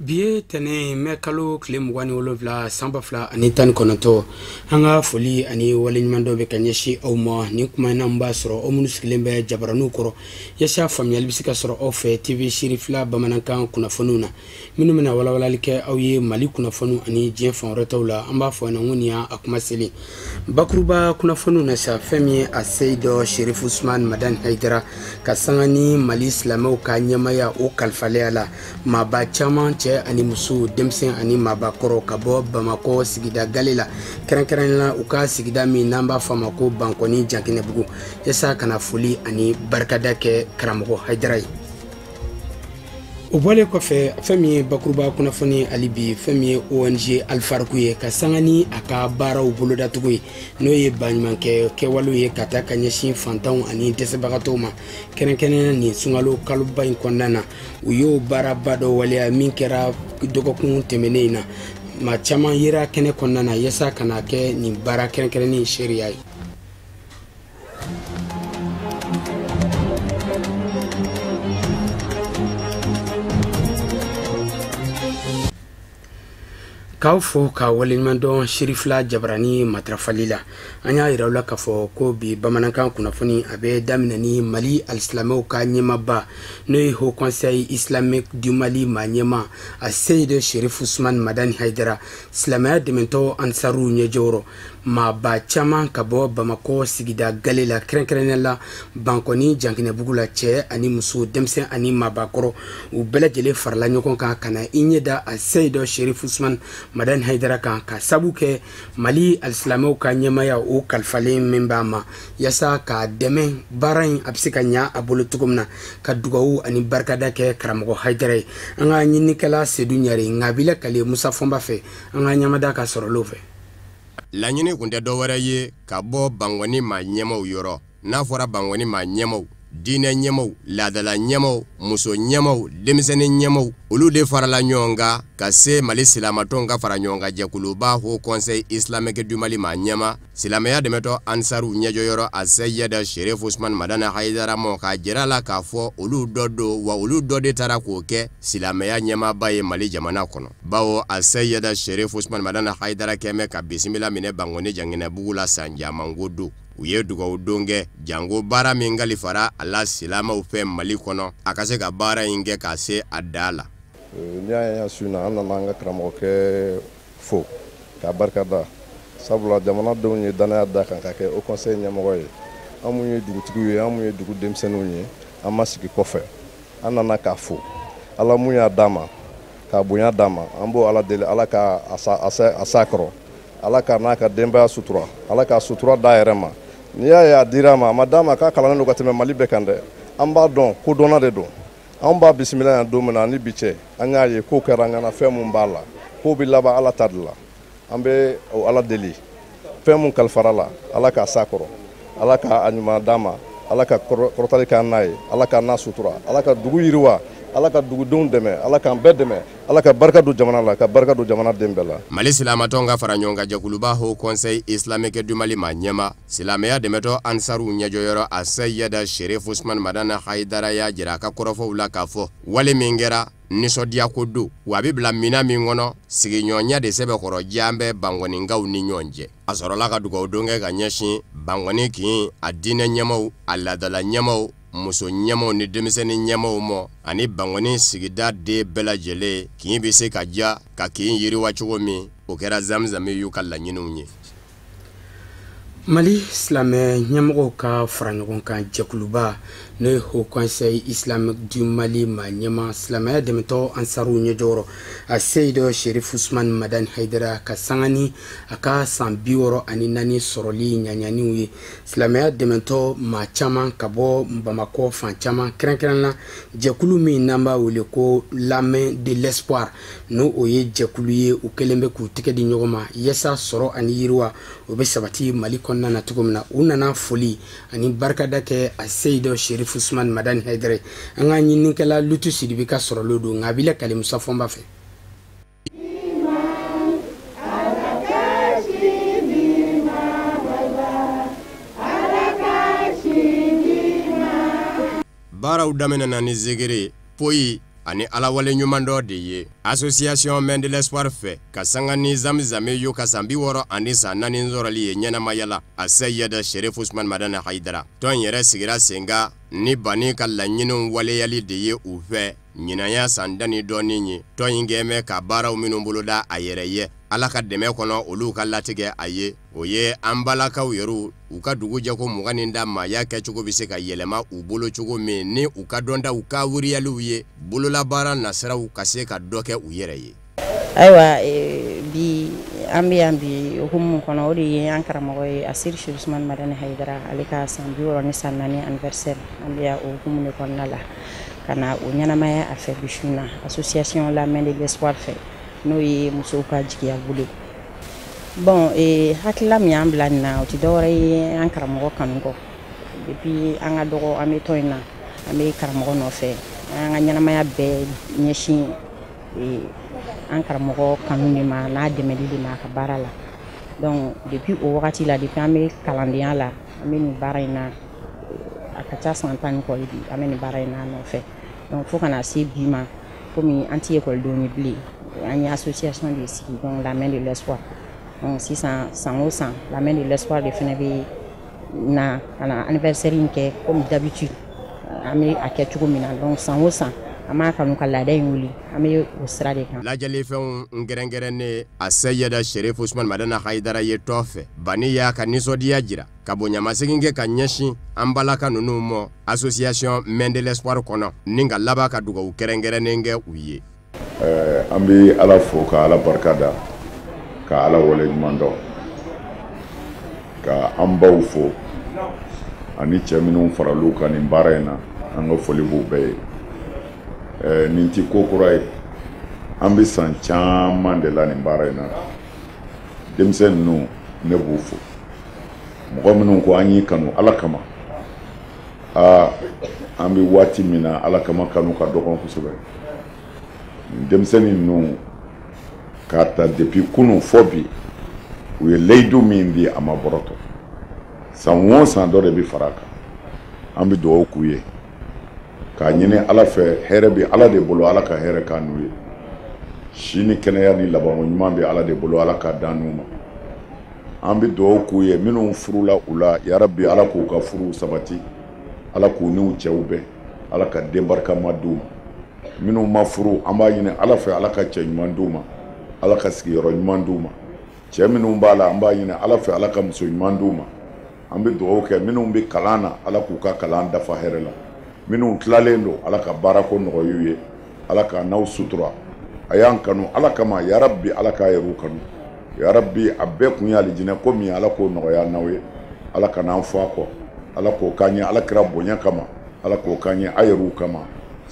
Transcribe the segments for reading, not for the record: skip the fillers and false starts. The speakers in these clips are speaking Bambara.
Biye tene mekalo kile mugani wolofla samba fla ani tan konoto hanga foli ani walinyando be kanyeshi awma ni kuma namba soro o munuskilembe jabaranu koro yasha famiyal bisika soro ofe tv shirifla bamanankan kuna fonuna minu mena wala wala like awye mali kuna fonu ani jien fon retawla amba fo na ngunia akuma seli bakruba kuna fonuna sa femi aseido Sheriff Ousmane Madan Haidara kasangani mali islamo ka nyamaya o kalfale ala maba chama ani musu demsen ani mabakoro kabo Bamako sigida galela kerenkerenla uka sigida mi namba famako bankoni jankine bugu yasa kana fuli ani barkada ke karamogo Haidara ubale ko fe fami bakruba kuna foni alibi fami ONG Alfarkuye ka sangani aka bara ubulo datugo no ye banmanke ke walu ye kata kanyeshin fantaw ani desebagato ma kerenkenen ni sungalo kaluba inkondana uyo bara bado wale minkera dogokun temenena ma chama yira kene kondana yesa kana ke ni bara kerenkenen ni sheria Kaufo ka walimando Shirifla Jabrani matrafalila anya irawla kafo ko bi bamanankan kunafoni abe daminani Mali al-Islamo ka nyemaba no ho conseil islamique du Mali manyema a Seyde Sheriff Ousmane Madan Haidara islamaya demento ansaru nyejoro ma ba chama kabo Bamako sigida galela kerenkerenela bankoni jankine bugula che ani musu demsen ani mabakoro u belajele farla nyokon ka kana inyeda a Seyde Sheriff Ousmane Madan Haidara kan ka sabuke Mali al-Islamo ka nyemaya o kalfale membama yasa ka deme barain absika nya abolo tukumna ka dugawu ani barkada ke karamogo Haidara anga nyini kala sedunyari ngabila kale Musa Fomba fe anga nyamada ka sorolofe la nyini kunde do wara ye ka bo bangoni ma nyemaw yoro na fora bangoni ma nyemaw dine nyemaw ladala nyemaw muso nyemaw demisene nyemaw olu de farala nyonga ka se Mali silamatonga fara nyonga jakuluba ho conseil islamique du Mali ma nyema silamaya demeto ansaru nyejo yoro a Seyda Sheriff Ousmane Madan Haidara mo ka jirala ka fo olu dodo wa olu dode tara ko ke silamaya nyema baye Mali jamana kono bawo a Seyda Sheriff Ousmane Madan Haidara keme ka bisimila mine bangoni jangina bugula sanja mangodu uye dugo udonge jango bara mingali fara ala silama ufe Mali kono akase ka bara inge ka se adala nya suna anna nanga kramo ke fo ka barkada sabula jamana do ni dana da kan ka ke o conseil nyamoy amunye dugu tiguye amunye dugu demsenunye amasiki kofe anna na ka fo ala munya dama ka bunya dama ambo ala dele ala ka asakro ala ka naka demba sutura ala ka sutura dairema niya ya dirama madama ka kalana no gateme Mali bekande amba don ko dona de do amba bismillah ya domina ni biche anya ye ko karanga na femu mbala ko bilaba ala tadla ambe o ala deli femu kalfarala ala ka sakoro ala ka anyuma dama ala ka korotali ka nay ala ka na sutura ala ka dugu yirwa ala ka dugu don deme ala ka bedeme ala ka barka du jamana la ka barka du jamana dembela Mali silamatonga fara nyonga jakuluba ho conseil islamique du Mali manyema silamaya demeto ansaru nyajoyoro a Seyda Sheriff Ousmane Madan Haidara ya jira ka korofo ula kafo wale mingera nisodia kodo wabibla mina mingono sigi nyonya de sebe koro jambe bangoni ngaw ni nyonje asorola ka dugo donge ga nyashi bangoni ki adine nyamaw aladala nyamaw muso nyamaw ni demiseni nyamaw mo ani bangoni sigida de bela jele ki bi se ka ja ka ki yiri wachugo mi o kera zamzami yu kala nyinunye Mali Islamé nyamogo ka farangon kan jakuluba ne ho conseil islamique du Mali ma nyama Islamé demento ansaru nyejoro a Seydo Sheriff Ousmane Madan Haidara ka sangani aka sambioro ani nani soroli nyanyani wi Islamé demento ma chama kabo Bamako fan chama krenkrenla jakulu mi namba wole ko la main de l'espoir no oye jakulu ye o kelembe ku tikedi nyogoma yesa soro ani yirwa obe sabati Mali nana tugumna unana foli ani barkada ke a Seydo Sheriff Ousmane Madan Haidara anga nyini kala lutu sidibi ka sorolo do ngabila kale Musa Fomba fe baaraw daminɛna ni zigiri poyi ani alawale ɲuman dɔ de ye association main de l'espoir fɛ ka sanga ni zamzame yo ka san 60 ani san 4 sɔrɔli ye ɲɛnamaya la a Seyida Sherif Usman Madani Haidara tɔn yɛrɛ sigira senga ni bani ka laɲiniw waleyali de ye u fɛ ɲinaya san 10 dɔɔni ye tɔn in gɛmɛ ka baaraw minnu boloda a yɛrɛ ye Ala ka dɛmɛ kɔnɔ olu ka latigɛ a ye o ye an balakaw yɛrɛ u ka dugu jɛko 20 da ma ya kɛcogo bɛ se ka yɛlɛma u bolo cogo min ni u ka dɔnda u ka wuriyaliw ye bololabaara nasiraw ka se ka dɔ kɛ u yɛrɛ ye ayiwa bi an bɛ yan bi hukumu kɔnɔ o de ye an karamɔgɔ ye Asir Sherif Usman Madani Haidara ale ka san 60 ni san 4 anniversaire an bɛ yan o hukumu de kɔnɔna la ka na o ɲɛnamaya a fɛ bisuna association la main de l'espoir fɛ n'o ye musow ka jigiya bolo bon hakilila min y'an bila nin na o tɛ dɔwɛrɛ ye an karamɔgɔ kanu kɔ depuis an ka dɔgɔ an bɛ tɔn in na an bɛ karamɔgɔ nɔfɛ an ka ɲɛnamaya bɛɛ ɲɛsin an karamɔgɔ kanu de ma n'a dɛmɛli de ma a ka baara la donc depuis o wagati la depuis an bɛ kalandenya la an bɛ nin baara in na a ka ca san 10 kɔli bi an bɛ nin baara in na nɔfɛ donc fo kana se bi ma komi an tɛ ekɔlidenw ye bilen an ye association de sigi donc la main de l'espoir donc sisan san o san la main de l'espoir de fana bɛ na ka na anniversaire in kɛ comme d'habitude an bɛ a kɛ cogo min na donc san o san an b'a kanu ka laada in wuli an bɛ o sira de kan lajɛlifɛnw ngɛrɛngɛrɛnnen a Seyida Sherif Usman Madani Haidara ye tɔ fɛ bani y'a ka nisɔndiya jira ka bonyamasegin kɛ ka ɲɛsin an balaka ninnu mɔ association main de l'espoir kɔnɔ ni ka laban ka dugawu kɛrɛnkɛrɛnnen kɛ u ye an bɛ Ala fo ka Ala barika da ka Ala wale ɲuman dɔn ka an baw fo ani cɛ minnu faral'u kan nin baara in na an ka foli b'u bɛɛ ye nin tɛ ko kura ye an bɛ san caman de la nin baara in na denmisɛn ninnu ne b'u fo mɔgɔ minnu ko an y'i kanu Ala kama an bɛ waati min na Ala kama kanu ka dɔgɔ kosɛbɛ denmisɛnnin ninnu k'a ta depuis kunun fɔ bi u ye layidu min di a ma bɔrɔtɔ san o san dɔ de bɛ fara a kan an bɛ dugawu k'u ye k'a ɲini Ala fɛ hɛrɛ bɛ Ala de bolo Ala ka hɛrɛ k'a n'u ye si ni kɛnɛya ni labanko ɲuman bɛ Ala de bolo Ala k'a d'an n'u ma an bɛ dugawu k'u ye minnu furula u la yarabi Ala k'u ka furu sabati Ala k'u n'u cɛw bɛn Ala ka den barikama d'u ma minnu ma furu an b'a ɲini Ala fɛ Ala ka cɛ ɲuman d'u ma Ala ka sigiyɔrɔ ɲuman d'u ma cɛ minnu b'a la an b'a ɲini Ala fɛ Ala ka muso ɲuman d'u ma an bɛ dugawu kɛ minnu bɛ kalan na Ala k'u ka kalan dafa hɛrɛ la minnu tilalen don Ala ka baarako nɔgɔya u ye Ala ka n'aw sutura a y'an kanu Ala kama yarabi Ala k'a yɛrɛ kanu yarabi a bɛɛ kun ye alijinɛ ko min Ala k'o nɔgɔya n'aw ye Ala ka n'an fɔ a kɔ Ala k'o k'an ye Ala kira bonya kama Ala k'o k'an ye a yɛrɛw kama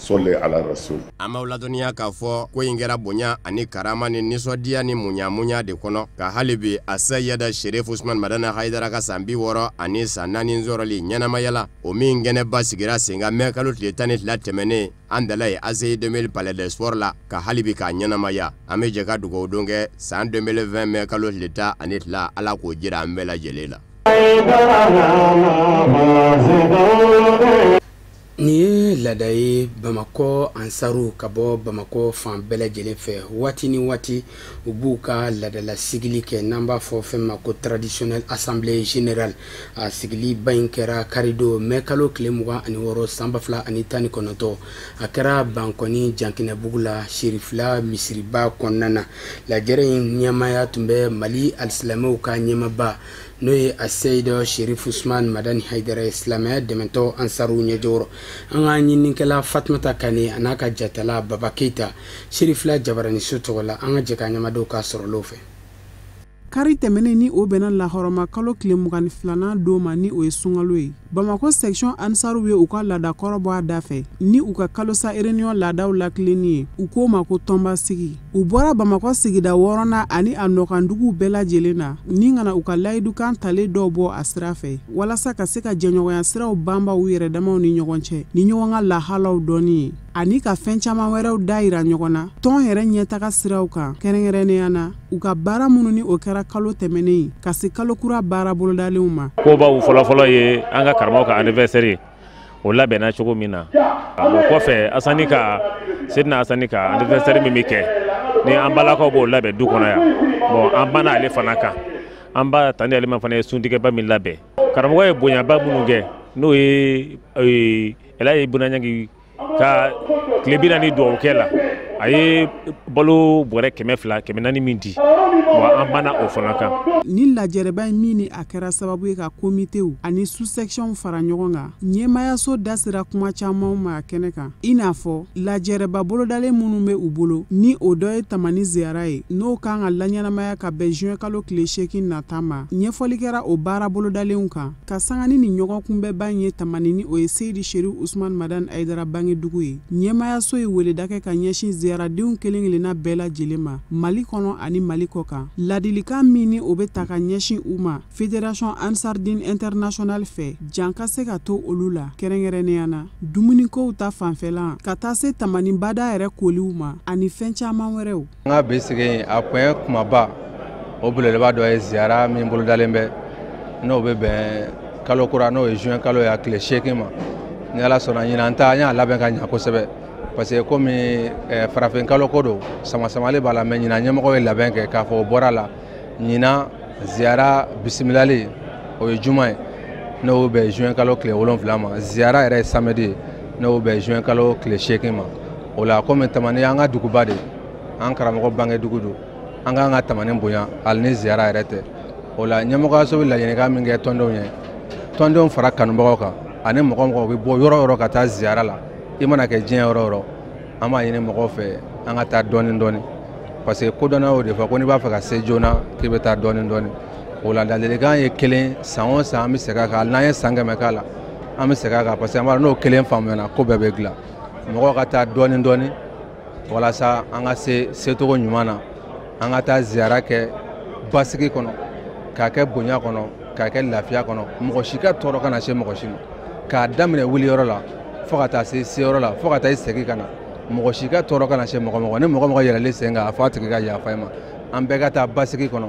Sɔle ala rasul. An b'aw ladɔnniya k'a fɔ ko in kɛra bonya ani karama ni nisɔndiya ni munyamunya de kɔnɔ ka hali bi a Seyida Sherif Usman Madani Haidara ka san 60 ani san 4 sɔrɔli ɲɛnamaya la o min kɛnɛba sigira sen kan mɛ kalo tile 12 tɛmɛnen an dala ye ACI 2000 Palais des Sports la ka hali bi k'a ɲɛnamaya an bɛ jɛ ka dugawu don kɛ san 2020 mɛ kalo tile 12 Ala k'o jira an bɛɛ lajɛlen la. Ni ye laada ye Bamakɔ ansaru ka bɔ Bamakɔ fan bɛɛ lajɛlen fɛ waati ni waati u b'u ka laadala sigili kɛ n'an b'a fɔ fɛn ma ko traditionnel assemblée générale a sigili ba in kɛra karido mɛ kalo tile 26 san 2019 a kɛra Bankɔni Jankinɛbugu la Sherifla misiriba kɔnɔna na lajɛrɛ in ɲɛmaya tun bɛ Mali alisilamɛw ka ɲɛmaba n'o ye a Seyida Sherif Usman Madani Haidara silamɛya dɛmɛtɔ ansaru ɲɛjɔrɔ an ka ɲininikɛla Fatumata Kane a n'a ka jatala Baba Keita Sherifla Jabaraniso tɔgɔ la an ka jɛ ka ɲɛmadenw ka sɔrɔlaw fɛ. Kari tɛmɛnen ni o bɛnna lahɔrɔma kalo tile 22 don ma ni o ye sunkalo ye Bamakɔ section ansaru ye u ka laada kɔrɔ bɔ a da fɛ ni u ka kalosa réunion laadaw lakilenni ye u k'o ma ko tɔnba sigi u bɔra Bamakɔ sigida 6nan ani a nɔkandugu bɛɛ lajɛlen na ni kana u ka layidukan talen dɔw bɔ a sira fɛ walasa ka se ka jɛɲɔgɔnya siraw banba u yɛrɛ damaw ni ɲɔgɔn cɛ ni ɲɔgɔn ka lahalaw dɔɔni ye ani ka fɛn caman wɛrɛw da yira ɲɔgɔn na tɔn yɛrɛ ɲɛtaga siraw kan kɛrɛnkɛrɛnnenya na u ka baara minnu ni o kɛra kalo tɛmɛnen ka se kalo kura baara bolodalenw ma ko baw fɔlɔfɔlɔ ye an ka karamɔgɔ ka anniversaire o labɛnna cogo min na bon kɔfɛ Asani ka Seydina Asani ka anniversaire min bɛ kɛ ni an balakaw b'o labɛn du kɔnɔ yan bon an banna ale fana kan an ba tani ale fana ye suntigɛba min labɛn karamɔgɔ ye bonyaba minnu kɛ n'o ye Elayi Bunanyangi ka tile 40 dugawu kɛ la a ye balo bɔrɛ 200 400 min di bon an banna o fana kan ni lajɛrɛba in min ni a kɛra sababu ye ka komitew ani sous-section fara ɲɔgɔn kan ɲɛmayaso da sera kuma camanw ma kɛnɛ kan i n'a fɔ lajɛrɛba bolodalen minnu bɛ u bolo ni o dɔ ye Tamani Ziyara ye n'o kan ka laɲɛnamaya ka bɛn juin kalo tile 8 nata ma ɲɛfɔli kɛra o baara bolodalenw kan ka sangani ni ɲɔgɔn kunbɛba in ye Tamani ni o ye Seydi Cherif Ousmane Madani Aidara bangedugu ye ɲɛmayaso ye weleda kɛ ka ɲɛsin Ziyaradenw kelen-kelenna bɛɛ lajɛlen ma Mali kɔnɔ ani Mali kɔ kan ladilikan min ni o bɛ ta ka ɲɛsin u ma Fédération Ansardine International fɛ jan ka se ka to olu la kɛrɛnkɛrɛnnenya na dumunikow ta fanfɛla ka taa se Tamani bada yɛrɛ koliw ma ani fɛn caman wɛrɛw an ka bi sigi a point kumaba o belebeleba dɔ ye Ziyara min bolodalen bɛ n'o bɛ bɛn kalo kura n'o ye juin kalo ye a tile 8 ma ni Ala sɔnna ɲinan an y'a labɛn ka ɲɛ kosɛbɛ parce que comme farafin kalo ko don sama-samali b'a la mais ɲinan ɲɛmɔgɔ ye labɛn kɛ k'a fɔ o bɔra la ɲinan Ziyara bisimilali o ye juma ye n'o bɛ juin kalo tile 7 ma Ziyara yɛrɛ ye samedi ye n'o bɛ juin kalo tile 8 ma o la comme Tamani an ka duguba de an karamɔgɔ bangedugu don an k'an ka Tamani bonya hali ni Ziyara yɛrɛ tɛ o la ɲɛmɔgɔyaso bɛ laɲinikan min kɛ tɔndenw ye tɔndenw fara kanubagaw kan ani mɔgɔ mɔgɔ bɛ bɔ yɔrɔ yɔrɔ ka taa Ziyara la i mana kɛ diɲɛ yɔrɔ yɔrɔ an b'a ɲini mɔgɔw fɛ an ka taa dɔɔni dɔɔni parce que kodɔnna y'o de fɔ ko n'i b'a fɛ ka se joona k'i bɛ taa dɔɔni dɔɔni o la ladilikan ye kelen san o san an bɛ segin a kan n'an ye san 100 k'a la an bɛ segin a kan parce que an b'a dɔn n'o kelen faamuyana ko bɛɛ bɛ dilan mɔgɔw ka taa dɔɔni dɔɔni walasa an ka se secogo ɲuman na an ka taa Ziyara kɛ basigi kɔnɔ k'a kɛ bonya kɔnɔ k'a kɛ lafiya kɔnɔ mɔgɔ si ka tɔɔrɔ kana se mɔgɔ si ma k'a daminɛ wuliyɔrɔ la fo ka taa se seyɔrɔ la fo ka taa i segin ka na mɔgɔ si ka tɔɔrɔ kana se mɔgɔ mɔgɔ ni mɔgɔ mɔgɔ yɛlɛlen sen kan a fɔ a tigi ka yafa i ma an bɛɛ ka taa basigi kɔnɔ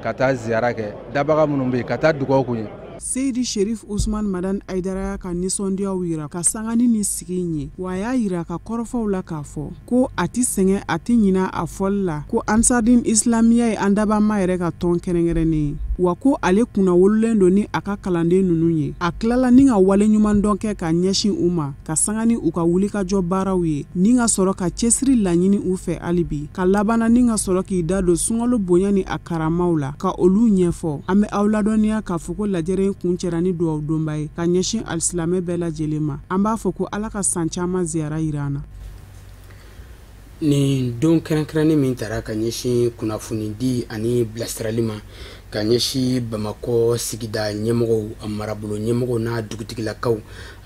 ka taa Ziyara kɛ dabaga minnu bɛ yen ka taa dugawu k'u ye Seydi Cherif Ousmane Madani Aidara y'a ka nisɔndiyaw yira ka sangani ni sigi in ye wa a y'a yira ka kɔrɔfɔw la k'a fɔ ko a ti sɛgɛn a ti ɲina a fɔli la ko Ansardine Islamiya ye an dabama yɛrɛ ka tɔn kɛrɛnkɛrɛnnen ye wa ko ale kunna wololen don ni a ka kalanden ninnu ye a tilala ni ka wale ɲuman dɔn kɛ ka ɲɛsin u ma ka sangani u ka wulikajɔ baaraw ye ni ka sɔrɔ ka cɛsiri laɲini u fɛ hali bi ka labanna ni ka sɔrɔ k'i da don sunkalo bonya ni a karamaw la ka olu ɲɛfɔ an bɛ aw ladɔnniya k'a fɔ ko lajɛrɛ kun cɛra ni dugawu donba ye ka ɲɛsin alisilamɛ bɛɛ lajɛlen ma an b'a fɔ ko Ala ka san caman Ziyara yira an na ni don kɛrɛnkɛrɛnnen min tara ka ɲɛsin kunnafoni di ani bilasirali ma ka ɲɛsin Bamakɔ sigida ɲɛmɔgɔw a marabolo ɲɛmɔgɔw n'a dugutigilakaw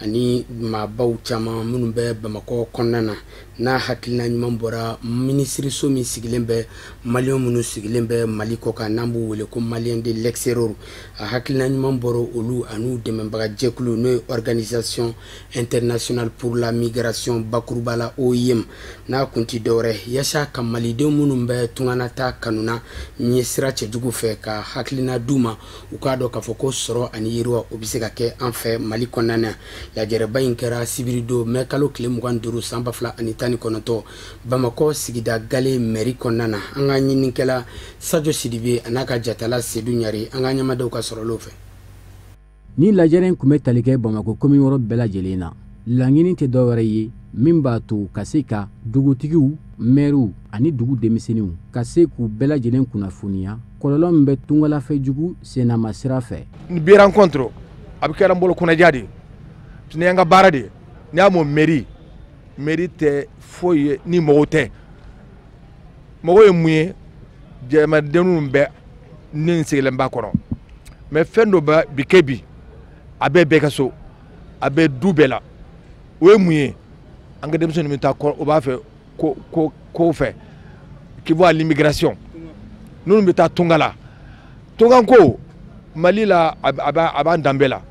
ani maabaw caman minnu bɛ Bamakɔ kɔnɔna na n'a hakilina ɲuman bɔra minisiriso min sigilen bɛ maliyɛn minnu sigilen bɛ Mali kɔ kan n'an b'u wele ko maliyɛn de l'extérieur a hakilina ɲuman bɔra olu an'u dɛmɛbaga jɛkulu n'o ye organisation internationale pour la migration bakuruba la OIM n'a kun ti dɔwɛrɛ yaasa ka malidenw minnu bɛ tunganata kanuna ɲɛsira cɛjugu fɛ ka hakilina d'u ma u k'a dɔn k'a fɔ ko sɔrɔ ani yiriwa o bɛ se ka kɛ an fɛ Mali kɔnɔna na lajɛrɛba in kɛra sibirido mɛ kalo tile 25 san 2019 Bamakɔ sigida gale mairie kɔnɔna na an ka ɲinikɛla Sajo Sidibe a n'a ka jatala Seydou Ɲare an ka ɲɛmadaw ka sɔrɔlaw fɛ ni lajɛrɛ in kun bɛ tali kɛ Bamakɔ commune yɔrɔ bɛɛ lajɛlen na laɲini tɛ dɔwɛrɛ ye min b'a to ka se ka dugutigiw maires ani dugu denmisɛnninw ka se k'u bɛɛ lajɛlen kunnafoniya kɔlɔlɔ min bɛ tungalafɛ jugu sennama sira fɛ ni bi rencontre a bɛ kɛra n bolo kɔnɔdiya de ni an ka baara de ni y'a mɔ mairie tɛ foyi ye ni mɔgɔw tɛ mɔgɔw ye mun ye jamanadenw bɛ ni sigilen b'a kɔnɔ mais fɛn dɔ bɛ bi kɛ bi a bɛɛ bɛɛ ka so a bɛ du bɛɛ la o ye mun ye an ka denmisɛnninw bɛ taa o b'a fɛ ko fɛ qui voit l'immigration ninnu bɛ taa tunga la tunganko Mali la a b'an danbe la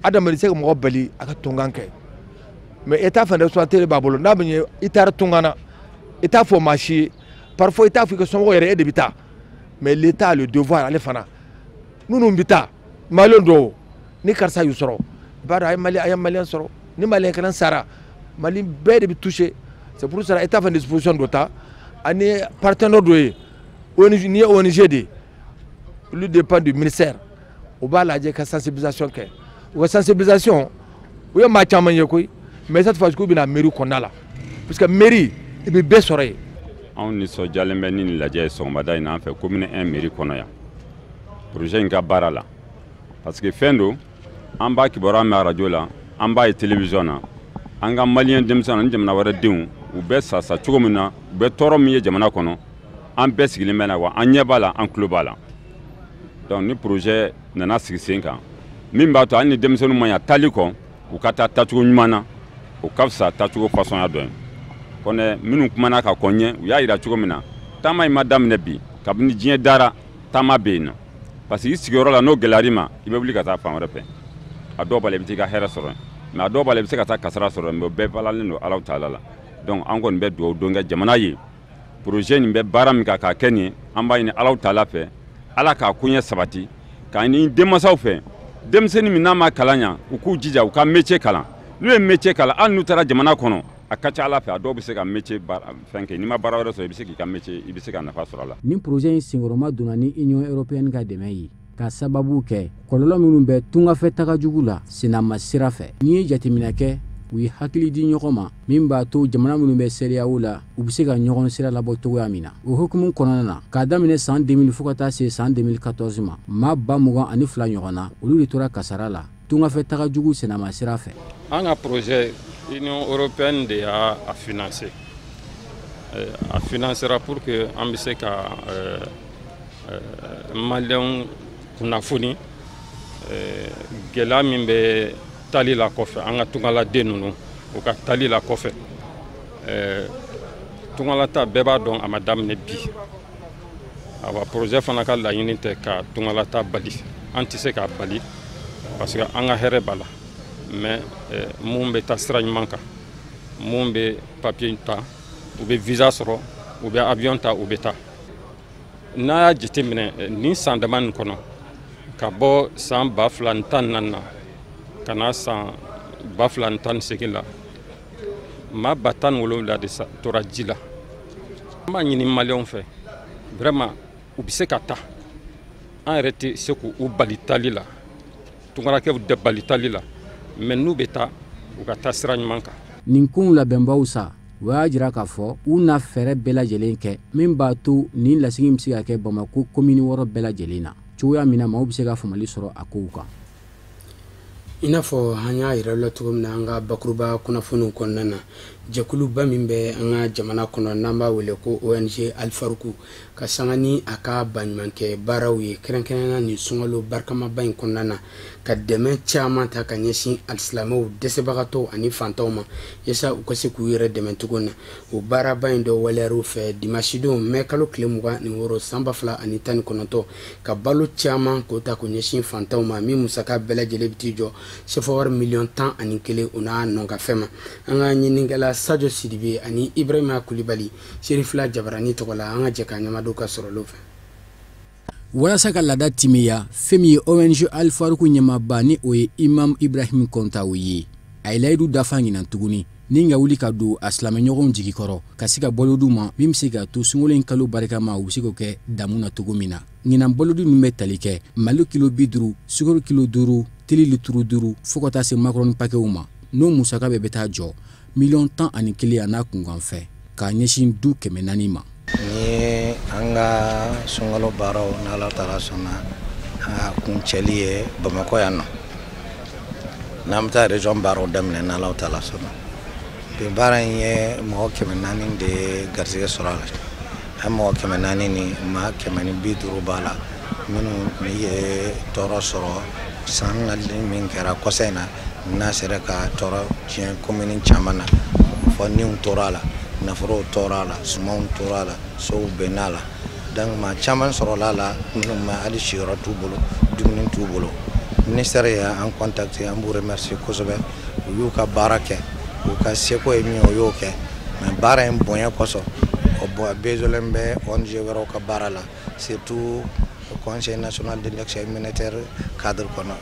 adamaden se ka mɔgɔ bali a ka tungan kɛ mais état fana responsabilité b'a bolo n'a bɛ ɲɛ i taara tunga na i t'a fɔ maa si ye parfois i t'a fɔ i ka somɔgɔw yɛrɛ e de bɛ taa mais l'état a le devoir ale fana ninnu bɛ taa maliyɛn dɔw ni karisa y'u sɔrɔ i b'a dɔn a ye maliyɛn sɔrɔ ni malien kana sara mali bɛɛ de bɛ touché c'est pour ça état fa disposition dɔ ta ani partenaire dɔ ye ONG ni ONG de lui dépend du ministère o b'a lajɛ ka sensibilisation kɛ o ka sensibilisation o ye maa caman ye koyi mais cette fois k'u bɛna mairie kɔnɔna la parce que mairie i bɛ bɛɛ sɔrɔ yen. anw nisɔndiyalen bɛ ni nin lajɛ ye sɔgɔmada in na an fɛ commune 1 mairie kɔnɔ yan projet in ka baara la parce que fɛn don an b'a kibaruya mɛn radio la an b'a ye télévision na an ka maliyɛn denmisɛnw ni jamana wɛrɛ denw u bɛ sasa cogo min na u bɛ tɔɔrɔ min ye jamana kɔnɔ an bɛɛ sigilen bɛ na wa an ɲɛ b'a la an tulo b'a la donc ni projet nana sigi sen kan min b'a to hali ni denmisɛnninw ma ɲa taali kɔ u ka taa tacogo ɲuman na o ka fisa tacogo fasɔnya dɔ ye kɔnɛ minnu kumana ka kɔn ɲɛ u y'a yira cogo min na taama in ma daminɛ bi kabini diɲɛ dara taama bɛ yen nɔ parce que i sigiyɔrɔ la n'o gɛlɛyar'i ma i bɛ wuli ka taa fan wɛrɛ fɛ a dɔw b'a la i bɛ t'i ka hɛrɛ sɔrɔ mais a dɔw b'a la i bɛ se ka taa kasara sɔrɔ mais o bɛɛ balalen don Alahu Taala la donc an kɔni bɛ dugawu don kɛ jamana ye projet nin bɛ baara min kan k'a kɛ nin ye an b'a ɲini Alahu Taala fɛ Ala k'a koɲɛ sabati k'a ɲini denmansaw fɛ denmisɛnnin min n'a ma kalan ɲa u k'u jija u ka métier kalan n'u ye métier kalan hali n'u taara jamana kɔnɔ a ka ca Ala fɛ a dɔw bɛ se ka métier fɛn kɛ n'i ma baara wɛrɛ sɔrɔ i bɛ se k'i ka métier i bɛ se ka nafa sɔrɔ a la. nin projet in senkɔrɔma donna ni Union européenne ka dɛmɛ ye ka sababu kɛ kɔlɔlɔ minnu bɛ tungafɛ taga jugu la senama sira fɛ n'i ye jateminɛ kɛ u ye hakili di ɲɔgɔn ma min b'a to jamana minnu bɛ CEDEAO la u bɛ se ka ɲɔgɔn sira labɔ cogoya min na o hukumu kɔnɔna na k'a daminɛ san 2000 fo ka taa se san 2014 ma maa 22 ɲɔgɔn na olu de tora kasara la tungafɛ taga jugu senama sira fɛ. an ka projet Union européenne de y'a financé a financera pour que an bɛ se ka maliyɛnw kunnafoni gɛlɛya min bɛ taali la kɔfɛ an ka tungaladen ninnu u ka taali la kɔfɛ tungalata bɛɛ b'a dɔn a ma daminɛ bi awa projet fana ka laɲini tɛ ka tungalata bali an tɛ se k'a bali parce que an ka hɛrɛ b'a la mais mun bɛ taa sira ɲuman kan mun bɛ papier ta u bɛ visa sɔrɔ u bɛ avion ta u bɛ taa n'a y'a jateminɛ nin san dama nin kɔnɔ ka bɔ san 2014 na ka na san 2018 la maa 17,000 de tora ji la an b'a ɲini maliyɛnw fɛ vraiment u bɛ se ka taa an yɛrɛ tɛ se k'u bali taali la tungarakɛw tɛ bali taali la mais n'u bɛ taa u ka taa sira ɲuman kan. nin kun labɛnbaw sa u y'a jira k'a fɔ u na fɛɛrɛ bɛɛ lajɛlen kɛ min b'a to nin lasigi bɛ se ka kɛ Bamako commune 6 bɛɛ lajɛlen na cogoya min na maaw bɛ se ka faamali sɔrɔ a kow kan. i n'a fɔ an y'a yira la cogo min na an ka bakuruba kunnafoniw kɔnɔna na jɛkuluba min bɛ an ka jamana kɔnɔ n'an b'a wele ko ONG Alifaruku ka sanga ni a ka baɲumankɛ baaraw ye kɛrɛnkɛrɛnnenya nin sunkalo barikamaba in kɔnɔna na ka dɛmɛ caman ta ka ɲɛsin alisilamɛw dɛsɛbagatɔw ani fantanw ma yasa u ka se k'u yɛrɛ dɛmɛ cogo na o baaraba in dɔ waleyar'u fɛ dimanche don mai kalo tile 26 san 2019 ka balo caman k'o ta k'o ɲɛsin fantanw ma min musaka bɛɛ lajɛlen bɛ t'i jɔ sɛfɛwari $11,000 o n'a nɔngafɛn ma an ka ɲinikɛla Sadio Sidibe ani Ibrahima Kulibali Serifila Jabarani tɔgɔ la an ka jɛ ka ɲamadu ka sɔrɔlo fɛ. walasa ka laada timiya fɛn min ye ONG Alifaruku ɲɛmaaba ni o ye Imam Ibrahim Kontaw ye a ye layidu dafa ɲinan tuguni ni ka wuli ka don a silamɛɲɔgɔnw jigikɔrɔ ka se ka balo d'u ma min bɛ se ka to sunkalo in kalo barikama u bɛ se k'o kɛ damu na cogo min na ɲinan balodi ninnu bɛ tali kɛ malo kilo 50 sukaro kilo 5 tili lituru 5 fo ka taa se makarɔni paquets ma n'o musaka bɛɛ bɛ taa jɔ $11,000 a n'a kunkan fɛ k'a ɲɛsin du 400 ma. ni an ka sunkalo baaraw n'Ala Taala sɔnna a kuncɛli ye Bamako yan nɔ n'an bɛ taa région baaraw daminɛ n'Ala Taala sɔnna bi baara in ye mɔgɔ 400 de garisɛgɛ sɔrɔ a la an mɔgɔ 400 ni maa 150 b'a la minnu ye tɔɔrɔ sɔrɔ san nali min kɛra kɔsa in na n'a sera ka tɔɔrɔ tiɲɛ commune caman na fɔ niw tora a la nafolow tora a la sumanw tora a la sow bɛnna a la donc maa caman sɔrɔla a la minnu ma hali siyɔrɔ t'u bolo dumuni t'u bolo ministère y'an contacté an b'u remercier kosɛbɛ u y'u ka baara kɛ u ka seko ye min o y'o kɛ mais baara in bonya kosɔn o besoin bɛ ONG wɛrɛw ka baara la surtout le Conseil national de l'action humanitaire cadre kɔnɔ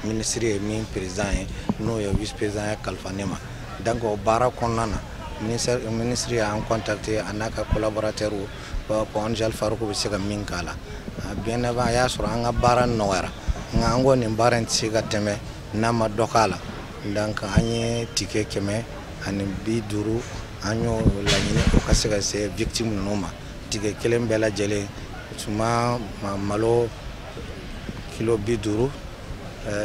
ministre ye min président ye n'o ye vice président ye kalifa ne ma donc o baara kɔnɔna na ministre y'an contacté a n'a ka collaborateur ko Angel Faroukou bɛ se ka min k'a la bien avant a y'a sɔrɔ an ka baara nɔgɔyara nka an ko nin baara in tɛ se ka tɛmɛ n'a ma dɔ k'a la donc an ye tike 150 an y'o laɲini o ka se ka se victime ninnu ma tike kelen bɛɛ lajɛlen suma malo kilo 50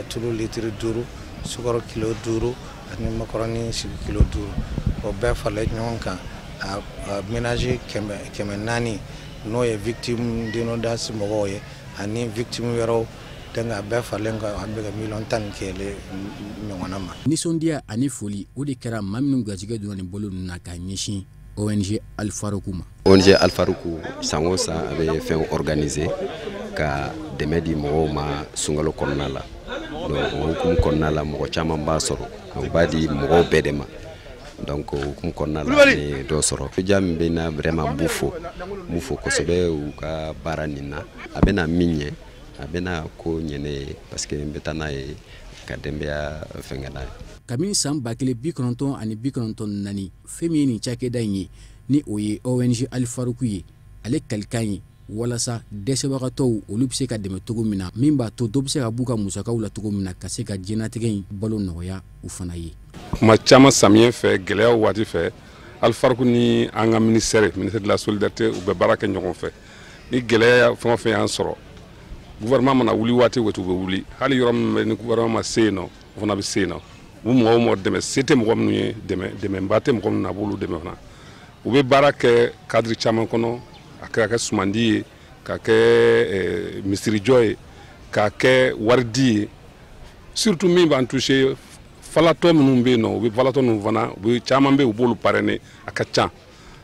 tulu litiri 5 sukaro kilo 5 ani macaroni kilo 5 o bɛɛ farala ɲɔgɔn kan a ménage 400 n'o ye victime d'inondation mɔgɔw ye ani victime wɛrɛw donc a bɛɛ faralen kan a bɛ ka miliyɔn 10 kɛlɛ ɲɔgɔnna ma. Nisɔndiya ani foli o de kɛra maa minnu garijɛgɛ donna nin bolo ninnu na ka ɲɛsin ONG Al Faroukou ma. ONG Al Faroukou san o san a bɛ fɛn organiser ka dɛmɛ di mɔgɔw ma sunkalo kɔnɔna la donc o hukumu kɔnɔna la mɔgɔ caman b'a sɔrɔ o b'a di mɔgɔw bɛɛ de ma donc o hukumu kɔnɔna la ni dɔ sɔrɔ ja min bɛ na vraiment b'u fo kosɛbɛ u ka baara nin na a bɛna min ɲɛ a bɛna ko ɲɛ ne ye parce que n bɛ taa n'a ye ka denbaya fɛnkɛ n'a ye. Kabini san 1994 fɛn min ye nin cakɛda in ye ni o ye ONG Al Faroukou ye ale kalikan ye walasa dɛsɛbagatɔw olu bɛ se ka dɛmɛ cogo min na min b'a to dɔ bɛ se ka b'u ka musakaw la cogo min na ka se ka diɲɛnatigɛ in balo nɔgɔya u fana ye. Kuma caman samiyɛ fɛ gɛlɛyaw waati fɛ Al Faroukou ni an ka ministère de la solidarité u bɛ baara kɛ ɲɔgɔn fɛ ni gɛlɛya fɛn o fɛn y'an sɔrɔ gouvernement mana wuli waati o waati u bɛ wuli hali yɔrɔ min bɛ ni gouvernement ma se yen nɔ o fana bɛ se yen nɔ u mɔgɔw mɔgɔ dɛmɛ se tɛ mɔgɔ minnu ye dɛmɛba tɛ mɔgɔ minnu na a b'olu dɛmɛ fana u bɛ baara kɛ cadre caman kɔnɔ a kɛ ka kɛ sumandi ye ka kɛ misirijɔ ye ka kɛ waridi ye surtout min b'an touché falatɔ minnu bɛ yen nɔ u bɛ falatɔ ninnu fana u bɛ caman bɛ yen u b'olu parrainer a ka ca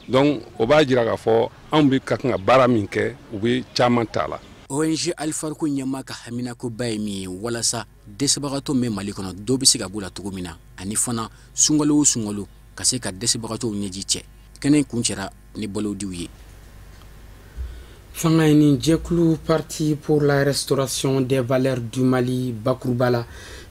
donc o b'a jira k'a fɔ anw bɛ ka kan ka baara min kɛ u bɛ caman t'a la. ONG Al Faroukou ɲɛmaa ka haminakoba ye min ye walasa dɛsɛbagatɔ min Mali kɔnɔ dɔ bɛ se ka b'u la cogo min na ani fana sunkalo o sunkalo ka se ka dɛsɛbagatɔw ɲɛji cɛ kɛnɛ kun cɛra ni balodiw ye. Fanga ni jɛkulu Parti pour la restauration des valeurs du Mali bakuruba la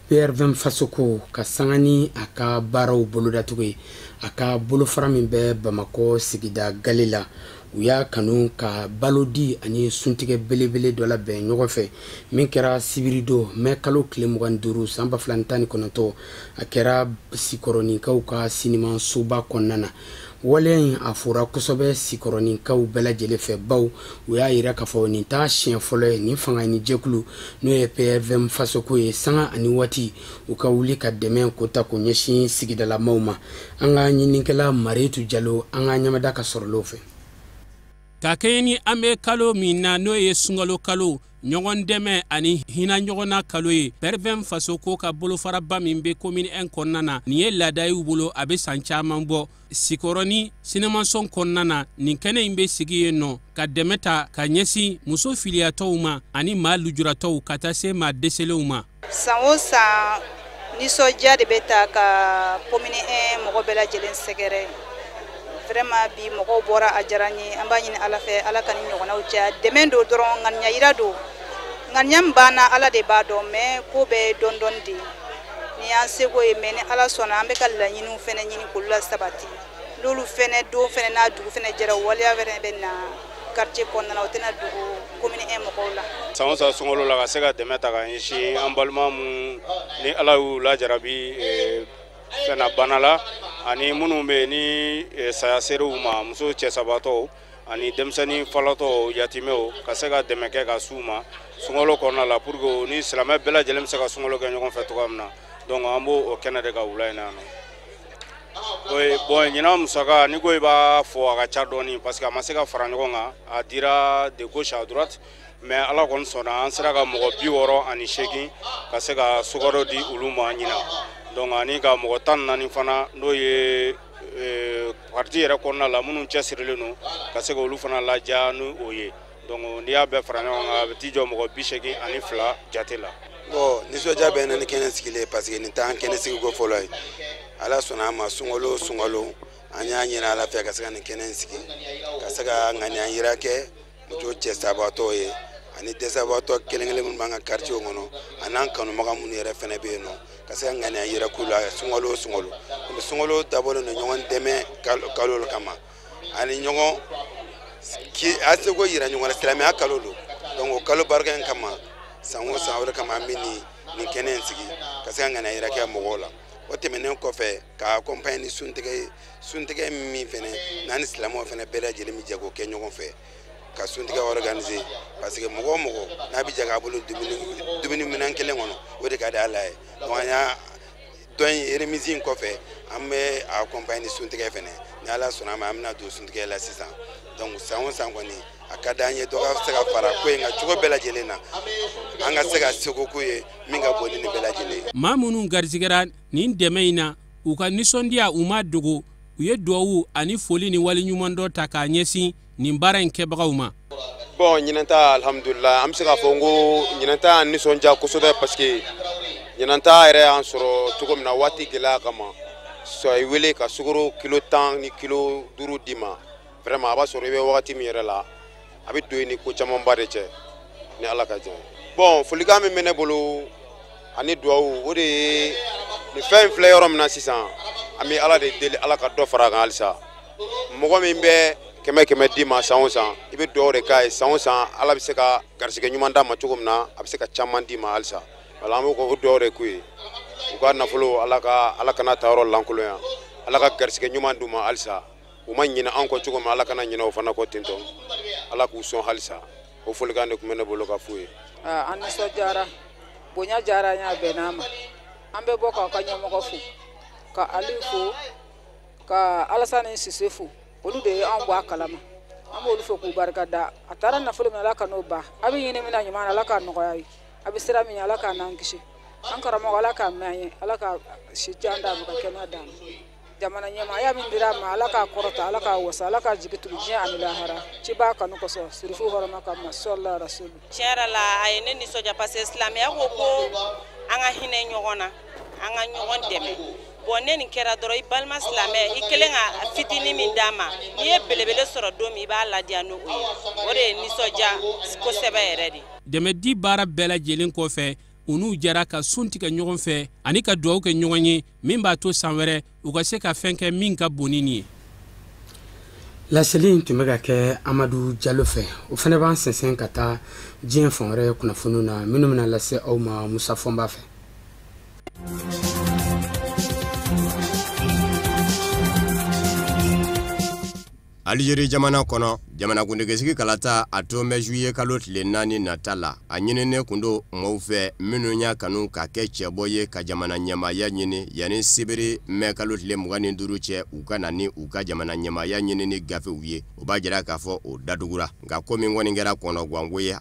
PRVM Fasoko ka sanga ni a ka baaraw bolodacogo ye a ka bolofara min bɛ Bamakɔ sigida gale la u y'a kanu ka balodi ani suntigɛ belebele dɔ labɛn ɲɔgɔn fɛ min kɛra sibirido mɛ kalo tile 25 san 2019 a kɛra sikɔrɔninkaw ka sinima soba kɔnɔna na waleya in a fɔra kosɛbɛ sikɔrɔninkaw bɛɛ lajɛlen fɛ baw u y'a yira k'a fɔ nin t'a siɲɛ fɔlɔ ye nin fanga ni jɛkulu n'o ye PRVM Fasoko ye sanga ani waati u ka wuli ka dɛmɛ ko ta ko ɲɛsin sigidalamaw ma an ka ɲininikɛla Mariyetu Jalo an ka ɲamada ka sɔrɔlaw fɛ. Ka kɛɲɛ ni an bɛ kalo min na n'o ye sunkalo kalo ɲɔgɔn dɛmɛ ani hinɛ ɲɔgɔnna kalo ye PRVM Fasoko ka bolofaraba min bɛ commune 1 kɔnɔna na nin ye laada y'u bolo a bɛ san caman bɔ sikɔrɔni sinɛmasɔn kɔnɔna na nin kɛnɛ in bɛ sigi yen nɔ ka dɛmɛ ta ka ɲɛsin muso filiyatɔw ma ani maa lujuratɔw ka taa se maa dɛsɛlenw ma. San o san nisɔndiya de bɛ ta ka commune 1 mɔgɔ bɛɛ lajɛlen sɛgɛrɛ. Vraiment bi mɔgɔw bɔra a diyara n ye an b'a ɲini Ala fɛ Ala ka ni ɲɔgɔnnaw caya dɛmɛ do dɔrɔn ŋaniya yira do ŋaniya min banna Ala de b'a dɔn mais ko bɛɛ dɔn dɔn de ni y'an seko ye mais ni Ala sɔnna an bɛ ka laɲiniw fɛnɛ ɲini k'olu la sabati n'olu fɛnɛ don fɛnɛ n'a dugu fɛnɛ jɛra waleya fɛnɛ bɛ na quartier kɔnɔna na o tɛna dugu commune 1 mɔgɔw la. San o san sunkalo la ka se ka dɛmɛ ta ka ɲɛsin an balima mun ni Ala y'u lajarabi fɛnɛ bana la ani minnu bɛ ni saya serew ma muso cɛsabatɔw ani denmisɛnnin falatɔw yatimɛw ka se ka dɛmɛ kɛ ka s'u ma sunkalo kɔnɔna la pour que ni silamɛ bɛɛ lajɛlen bɛ se ka sunkalo kɛ ɲɔgɔn fɛ cogoya min na donc an b'o kɛnɛ de ka wula in na bon ɲinan musaka ni ko i b'a fɔ a ka ca dɔɔni parce que a ma se ka fara ɲɔgɔn kan a dira de gauche à droite mais Ala kɔni sɔnna an sera ka mɔgɔ 68 ka se ka sukaro di olu ma ɲinan donc ani ka mɔgɔ 14 fana n'o ye parti yɛrɛ kɔnɔna la minnu cɛsirilen don ka se ka olu fana laja ni o ye donc n'i y'a bɛɛ fara ɲɔgɔn kan a bɛ t'i jɔ mɔgɔ 82 jate la. Bon nisɔndiya bɛ na ni kɛnɛ sigilen parce que nin t'an kɛnɛ sigiko fɔlɔ ye Ala sɔnna a ma sunkalo sunkalo an y'a ɲini Ala fɛ ka se ka nin kɛnɛ sigi ka se ka ŋaniya yira kɛ muso cɛsabatɔw ye ani dɛsɛbaatɔ kelen-kelen minnu b'an ka quartier kɔnɔ an'an kanubaga minnu yɛrɛ fɛnɛ bɛ yen nɔ ka se ka ŋaniya yira k'u la sunkalo o sunkalo komi sunkalo dabɔlen don ɲɔgɔn dɛmɛ kalo le kama ani ɲɔgɔn a se ko yira ɲɔgɔn na silamɛya kalo don donc o kalo barika in kama san o san o de kama an bɛ nin kɛnɛ in sigi ka se ka ŋaniya yira kɛ mɔgɔw la o tɛmɛnen kɔfɛ ka accompagner ni suntigɛ min fɛnɛ n'an ni silamɛw fɛnɛ bɛɛ lajɛlen bɛ jɛ k'o kɛ ɲɔgɔn fɛ ka suntigɛ organiser parce que mɔgɔ o mɔgɔ n'a bɛ jɛ k'a bolo dumuni minɛn kelen kɔnɔ o de ka di Ala ye donc an y'a dɔn in remise in kɔfɛ an bɛ accompagner ni suntigɛ fɛnɛ ni Ala sɔnna ma an bɛna don suntigɛ la sisan donc san o san kɔni a ka d'an ye dɔ ka se ka fara ko in ka cogo bɛɛ lajɛlen na an ka se ka seko k'u ye min ka bon ni nin bɛɛ lajɛlen ye. Maa minnu garisigɛra nin dɛmɛ in na u ka nisɔndiya u ma dogo u ye duwawu ani foli ni waliɲuman dɔ ta k'a ɲɛsin nin baara in kɛbagaw ma. Bon ɲinan ta alhamdulillah an bɛ se k'a fɔ n ko ɲinan ta nisɔndiya kosɛbɛ parce que ɲinan ta yɛrɛ y'an sɔrɔ cogo min na waati gɛlɛya kama a ye wele ka sukaro kilo 10 ni kilo 5 d'i ma vraiment a b'a sɔrɔ i bɛ wagati min yɛrɛ la a bɛ don i ni ko camanba de cɛ ni Ala ka jɛn. Bon folikan min bɛ ne bolo ani duwawu o de ye nin fɛn in filɛ yɔrɔ min na sisan an bɛ Ala de deli Ala ka dɔ fara a kan halisa mɔgɔ min bɛ kɛmɛ d'i ma san o san i bɛ duwawu de k'a ye san o san Ala bɛ se ka garisɛgɛ ɲuman d'a ma cogo min na a bɛ se ka caman d'i ma halisa wala an bɛ o duwawu de k'u ye u ka nafolo Ala kana ta yɔrɔ lankolon yan Ala ka garisɛgɛ ɲuman d'u ma halisa u ma ɲinɛ an kɔ cogo min Ala kana ɲinɛ o fana kɔ ten tɔ Ala k'u sɔn halisa o folikan de tun bɛ ne bolo ka f'u ye. An nisɔndiyara bonya diyara an y'a bɛn n'a ma an bɛ bɔ k'aw ka ɲɛmɔgɔ fo ka Aliyu fo ka Alasani Sise fo olu de ye anw bɔ a kalama an b'olu fo k'u barika da a taara nafolo min Ala ka n'o ban a bɛ ɲini min na ɲuman na Ala k'a nɔgɔya ye a bɛ sira min Ala k'a n'an kisi an karamɔgɔ Ala k'a mɛn an ye Ala ka si jan d'a ma ka kɛnɛya d'a ma jamana ɲɛmaaya min dira a ma Ala k'a kɔrɔta Ala k'a wasa Ala k'a jigi tugu diɲɛ ani lahara ci b'a kanu kosɔn sirifu hɔrɔma kama sɔlila rasulu. Tiɲɛ yɛrɛ la a ye ne nisɔndiya parce que silamɛya ko an ka hinɛ ɲɔgɔn na an ka ɲɔgɔn dɛmɛ bon ne nin kɛra dɔrɔn i balima silamɛ i kelen ka fitinin min d'a ma n'i ye belebele sɔrɔ don min i b'a ladiya n'o ye o de ye nisɔndiya kosɛbɛ yɛrɛ de. Dɛmɛdi baara bɛɛ lajɛlen kɔfɛ u n'u jɛra ka sun tigɛ ɲɔgɔn fɛ ani ka duwawu kɛ ɲɔgɔn ye min b'a to san wɛrɛ u ka se ka fɛn kɛ min ka bon ni nin ye. Laseli in tun bɛ ka kɛ Amadu Jalo fɛ o fana b'an sɛnsɛn ka taa diɲɛ fan wɛrɛ kunnafoniw na minnu bɛna lase aw ma Musa Fɔnba fɛ. Algérie jamana kɔnɔ jamanakuntigisigi kalata a to mɛ juillet kalo tile 4 nata la a ɲininen kun do mɔɔw fɛ minnu y'a kanu ka kɛ cɛbɔ ye ka jamana ɲɛmaaya ɲini yanni sibiri mɛ kalo tile 25 cɛ u ka na ni u ka jamana ɲɛmaaya ɲini ni gafew ye u b'a jira k'a fɔ o dadugura nka ko min kɔni kɛra kɔnɔguwanko ye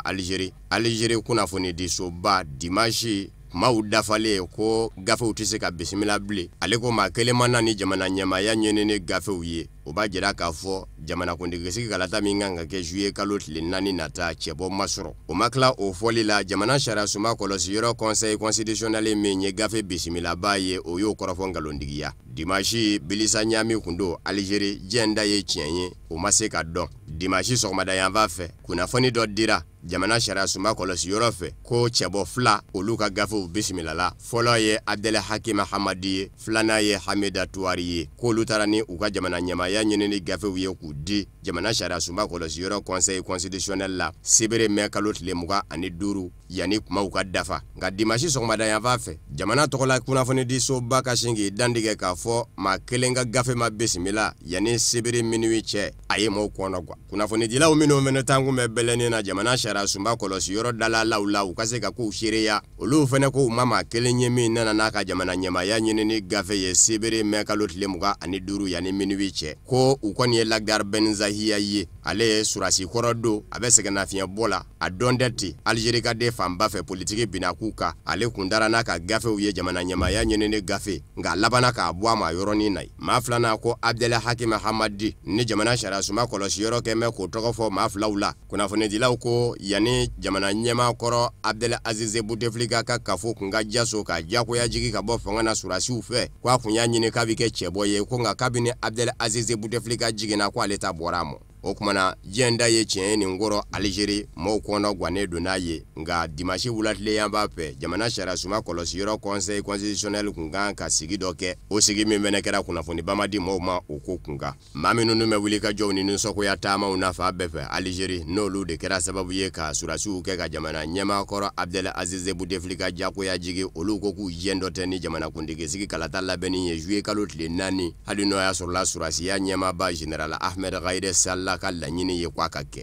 Algérie kunnafoni di soba dimanche maaw dafalen ko gafew tɛ se ka bisimila bilen ale ko maa kelen ma na ni jamana ɲɛmaaya ɲini ni gafew ye o b'a jira k'a fɔ jamanakuntigisigi kalata min kan ka kɛ juillet kalo tile 4 nata cɛbɔ ma sɔrɔ o ma tila o fɔli la jamana sariyasunba kɔlɔsiyɔrɔ conseil constitutionnel min ye gafe bisimilaba ye o y'o kɔrɔfɔ nkalontigiya dimanche Bilisa Ɲami kun do Algérie diɲɛ da ye tiɲɛ ye o ma se ka dɔn dimanche sɔgɔmada yanfan fɛ kunnafoni dɔ dira jamana sariyasunba kɔlɔsiyɔrɔ fɛ ko cɛbɔ 2 olu ka gafew bisimilala fɔlɔ ye Abdel Hakim Hamadi ye filanan ye Hamida Tuwari ye k'olu taara ni u ka jamana ɲɛmaaya ɲini ni gafew ye k'u di jamana sariyasunba kɔlɔsiyɔrɔ conseil constitutionnel la sibiri mɛ kalo tile 25 yanni kumaw ka dafa nka dimanche sɔgɔmada yanfan fɛ jamana tɔgɔla kunnafoni di soba ka sin k'i dantigɛ k'a fɔ maa kelen ka gafe ma bisimila yanni sibiri minuit cɛ a ye maaw kɔnɔ kuwa kunnafonidilaw minnu fɛnɛ tan kun bɛ bɛlɛnin na jamana sariyasunba kɔlɔsiyɔrɔ dalalaw la u ka se ka kow seereya olu fɛnɛ ko u ma maa kelen ye min nana n'a ka jamana ɲɛmaaya ɲini ni gafe ye sibiri mɛ kalo tile 25 yanni minuit cɛ ko u kɔni ye Lagdar Benzahiya ye ale ye surasi kɔrɔ don a bɛ sɛgɛnnafiɲɛ bɔ la a dɔn tɛ ten Algérie ka den fanba fɛ politiki binaku kan ale kun dara n'a ka gafew ye jamana ɲɛmaaya ɲini ni gafe nka labanna k'a bɔ a ma yɔrɔnin na maa filanan ko Abdel Hakim Hamadi ni jamana sariyasunba kɔlɔsiyɔrɔ kɛ mɛ k'o tɔgɔ fɔ maa filaw la kunnafonidilaw ko yanni jamana ɲɛmaa kɔrɔ Abdel Aziz Bouteflika ka kafo kun ka jaso ka jakoya jigi ka bɔ fanga na surasiw fɛ k'a kun y'a ɲini k'a bɛ kɛ cɛbɔ ye ko nka kabini Abdel Aziz Bouteflika jiginna ko ale ta bɔra a mɔ o kumana jenda ye tiɲɛ ni ngoro Algérie mo kono gwane dona ye nga dimanche wulatile yamba pe jamana shara suma kolosi yoro conseil constitutionnel kunga ka sigi doke o sigi min bene kera kunafoni bamadi mo ma o ko kunga maminu nume wuli ka jowni nun soko ya tama unafa befe Algérie no lu de kera sababu ye ka surasiw ke ka jamana nyema koro Abdel Aziz Bouteflika jako ya jigi olu ko ku yendo teni jamana kundigi sigi kalata labeni ye juillet kalotile nani hali no ya sur la surasi ya nyema ba General Ahmed Gaïdé Sall ka laɲini ye kwa ka kɛ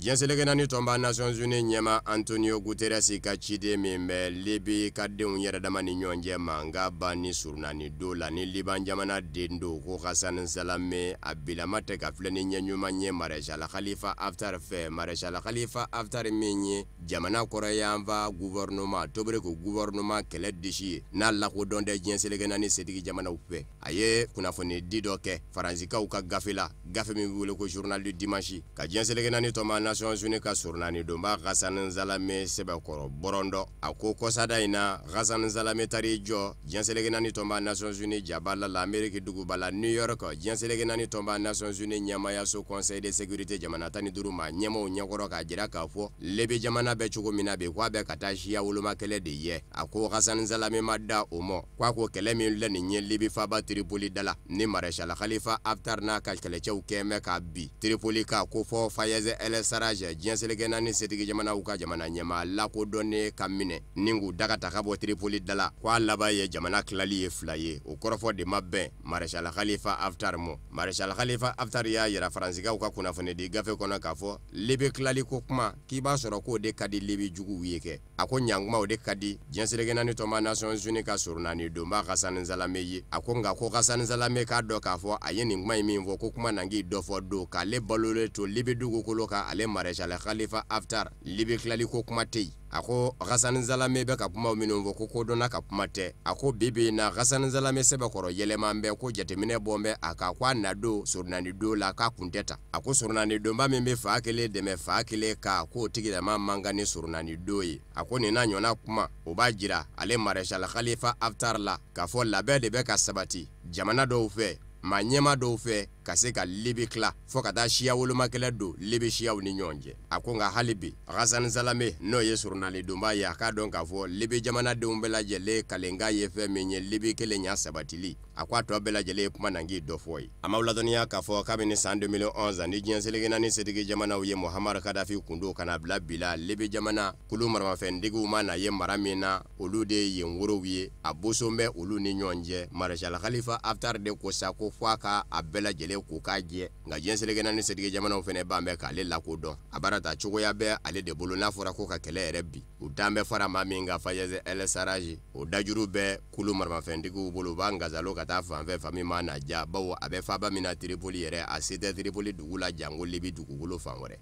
Diɲɛselekɛnani tɔnba Nations Unies ɲɛma Antonio Guterres ka ciden min bɛ Libi ka denw yɛrɛdama ni ɲɔgɔn cɛ manga ba ni surunani do la ni Liban jamana den do ko Hassan Salame a bilama tɛ ka filɛ ni ɲɛɲuman ye Maréchal Khalifa Haftar fɛ Maréchal Khalifa Haftar min ye jamana kɔrɔyanfa gouvernement tobere ko gouvernement kɛlɛ disi ye n'a lakodɔn tɛ diɲɛselekɛnani setigi jamanaw fɛ a ye kunnafoni di dɔ kɛ Faransikaw ka gafe la gafe min bɛ wele ko journal du dimanche ka diɲɛselekɛnani tɔnba Nations Unies ka surnani donba Hassan Salame sebekɔrɔ bɔrɔndɔ a ko kɔsada in na Hassan Salame tari jɔ diɲɛselekɛnani tɔnba Nations Unies jabala la Amérique duguba la New York diɲɛselekɛnani tɔnba Nations Unies ɲɛmayaso Conseil de sécurité jamana 15 ma ɲɛmaw ɲɛkɔrɔ k'a jira k'a fɔ Libi jamana bɛ cogo min na bi k'a bɛ ka taa siya woloma kɛlɛ de ye a ko Hassan Salame ma da o ma k'a ko kɛlɛ min filɛ nin ye Libi faba Tripoli dala ni Maréchal Khalifa Haftar n'a ka kɛlɛcɛw kɛmɛ ka bi Tripoli ka ko fɔ Fayez El Sarraj diɲɛselekɛnani setigi jamanaw ka jamana ɲɛma lakodɔnnen ka minɛ ni k'u daga ta ka bɔ Tripoli dala k'a laban ye jamana tilali ye 2 ye o kɔrɔfɔ de ma bɛn Maréchal Khalifa Haftar mɔ Maréchal Khalifa Haftar y'a yira Faransikaw ka kunnafoni di gafe kɔnɔ k'a fɔ Libi tilali ko kuma k'i b'a sɔrɔ k'o de ka di Libi juguw ye kɛ a ko ɲankuma o de ka di diɲɛselekɛnani tɔnba Nations Unies ka surnani donba Hassan Salame ye a ko nka ko Hassan Salame k'a dɔn k'a fɔ a ye nin kuma in min fɔ ko kuma nangi dɔ fɔ don k'ale balolen to Libi dugukolo ka ale Maréchal Khalifa Haftar Libi tilali ko kuma tɛ yen a ko Hassan Salame bɛ ka kuma minnu fɔ ko kodɔnna ka kuma tɛ a ko bibi na Hassan Salame sɛbɛkɔrɔ yɛlɛman bɛ ko jateminɛ bɔn bɛ a ka ko a na don surnani don la k'a kun tɛ ta a ko surnani donba min bɛ fa kelen dɛmɛ fa kelen ka k'o tigi dama man kan ni surnani don ye a ko nin n'a ɲɔgɔnna kuma o b'a jira ale Maréchal Khalifa Haftar la k'a fɔ labɛn de bɛ ka sabati jamana dɔw fɛ maa ɲɛma dɔw fɛ ka se ka Libi tila fɔ ka taa siya wolomakɛlɛ don Libi siyaw ni ɲɔgɔn cɛ a ko nka hali bi Hassan Salame n'o ye surnali donba ye a k'a dɔn k'a fɔ Libi jamanadenw bɛɛ lajɛlen kalenka ye fɛn min ye Libi kelen ɲa sabatili a ko a tɔ bɛɛ lajɛlen ye kuma nangi dɔ fɔ ye a ma ladɔnniya k'a fɔ kabini san 2011 ni diɲɛselekɛnani setigi jamanaw ye Muammar Kadhafi kundo kana bila bila Libi jamana kulu maramafɛntigiw ma na ye mara min na olu de ye yen worow ye a boson bɛ olu ni ɲɔgɔn cɛ Maréchal Khalifa Haftar de ko sa ko fɔ a ka a bɛɛ lajɛlen k'u k'a jɛ nka diɲɛselekɛnani setigi jamanaw fɛnɛ b'an bɛ k'ale lakodɔn a baara ta cogoya bɛ ale de bolo n'a fɔra ko ka kɛlɛ yɛrɛ bi u dan bɛ fara maa min ka Fayez El Sarraj o dajuru bɛ kulu maramafɛntigiw bolo u b'a ngazalo ka taa fanfɛ fami ma na ja bawo a bɛ faba min na Tripoli yɛrɛ a se tɛ Tripoli dugu la janko Libi dugukolo fan wɛrɛ